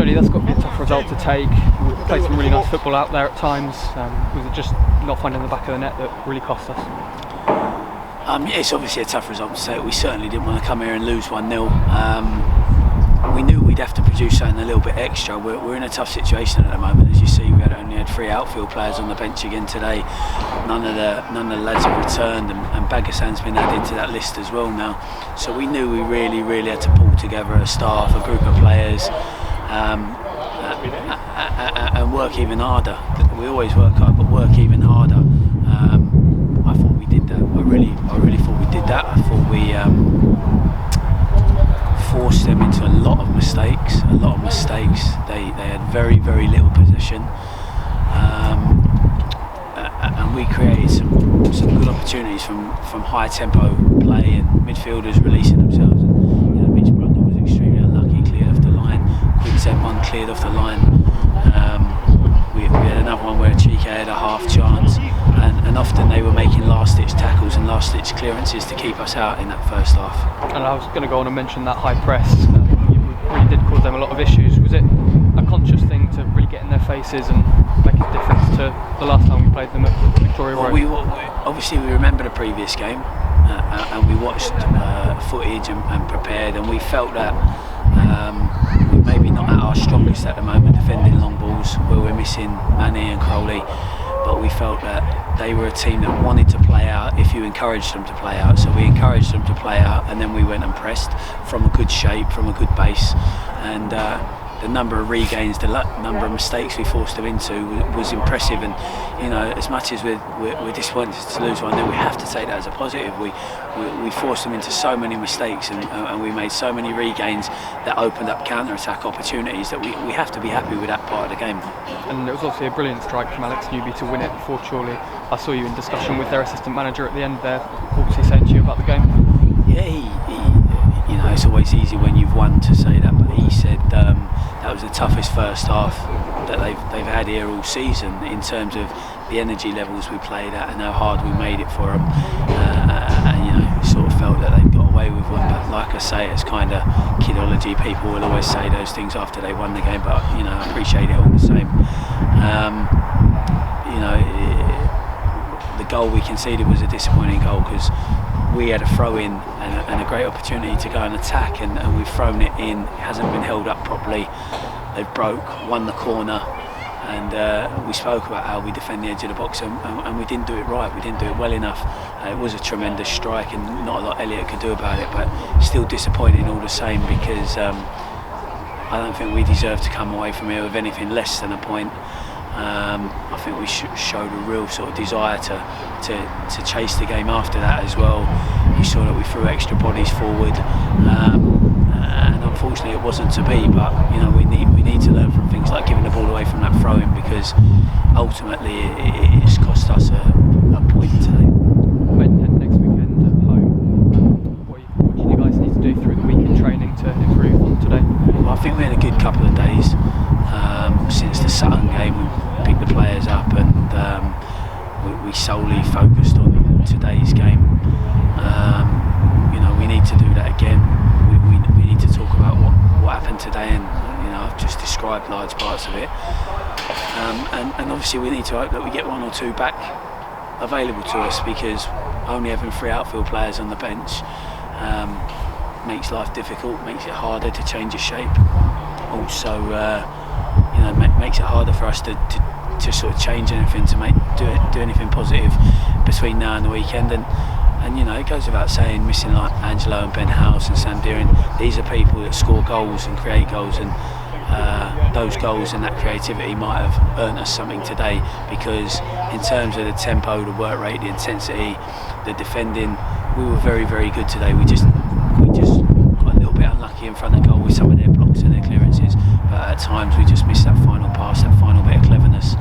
Jody, that's got to be a tough result to take. We played some really nice football out there at times. Was it just not finding the back of the net that really cost us? It's obviously a tough result to take. We certainly didn't want to come here and lose 1-0. We knew we'd have to produce something a little bit extra. We're in a tough situation at the moment. As you see, we only had 3 outfield players on the bench again today. None of the lads have returned, and Baggersan's been added to that list as well now. So we knew we really had to pull together a staff, a group of players, and work even harder. We always work hard, but work even harder. I thought we did that. I really thought we did that. I thought we forced them into a lot of mistakes. They had very little possession, and we created some good opportunities from high tempo play and midfielders releasing themselves. And, Mitch Brundle was extremely unlucky, cleared off the line. Quiggs had one cleared off the line. We had another one where Chika had a half chance, and often they were making last-ditch tackles and last-ditch clearances to keep us out in that first half. And I was going to go on and mention that high press. You really did cause them a lot of issues. Was it a conscious thing to really get in their faces and make a difference to the last time we played them at Victoria Road? Obviously we remember the previous game, and we watched footage and prepared, and we felt that we're maybe not at our strongest at the moment defending long balls, where we're missing Manny and Crowley, but we felt that they were a team that wanted to play out if you encouraged them to play out. So we encouraged them to play out, and then we went and pressed from a good shape, from a good base, and the number of regains, the number of mistakes we forced them into was impressive. And as much as we're disappointed to lose 1-0, we have to take that as a positive. We forced them into so many mistakes, and we made so many regains that opened up counter-attack opportunities that we have to be happy with that part of the game. And it was obviously a brilliant strike from Alex Newby to win it before Chorley. I saw you in discussion with their assistant manager at the end there. What was he saying to you about the game? Yeah, he it's always easy when you've won to say that, but he said that was the toughest first half that they've had here all season in terms of the energy levels we played at and how hard we made it for them. And sort of felt that they got away with one, but like I say, it's kind of kidology. People will always say those things after they won the game, but I appreciate it all the same. The goal we conceded was a disappointing goal because we had a throw-in and a great opportunity to go and attack, and we've thrown it in. It hasn't been held up properly. They won the corner, and we spoke about how we defend the edge of the box, and we didn't do it right. We didn't do it well enough. It was a tremendous strike, and not a lot Elliot could do about it, but still disappointing all the same, because I don't think we deserve to come away from here with anything less than a point. I think we showed a real sort of desire to chase the game after that as well. You saw that we threw extra bodies forward, and unfortunately it wasn't to be. But we need to learn from things like giving the ball away from that throw-in, because ultimately it's cost us a point today. Next weekend at home, what do you guys need to do through the week in training to improve on today? Well, I think we had a good couple of days since the Sutton game. We picked the players up, and we solely focused on today's game. We need to do that again. We need to talk about what happened today, and I've just described large parts of it. And obviously we need to hope that we get 1 or 2 back available to us, because only having 3 outfield players on the bench makes life difficult, makes it harder to change your shape. Also, makes it harder for us to sort of change anything, to do anything positive between now and the weekend. And it goes without saying, missing like Angelo and Ben House and Sam Deering, these are people that score goals and create goals, and those goals and that creativity might have earned us something today, because in terms of the tempo, the work rate, the intensity, the defending, we were very good today. We just got a little bit unlucky in front of goal with some of their blocks and their clearances, but at times we just missed that final pass, that final bit of cleverness.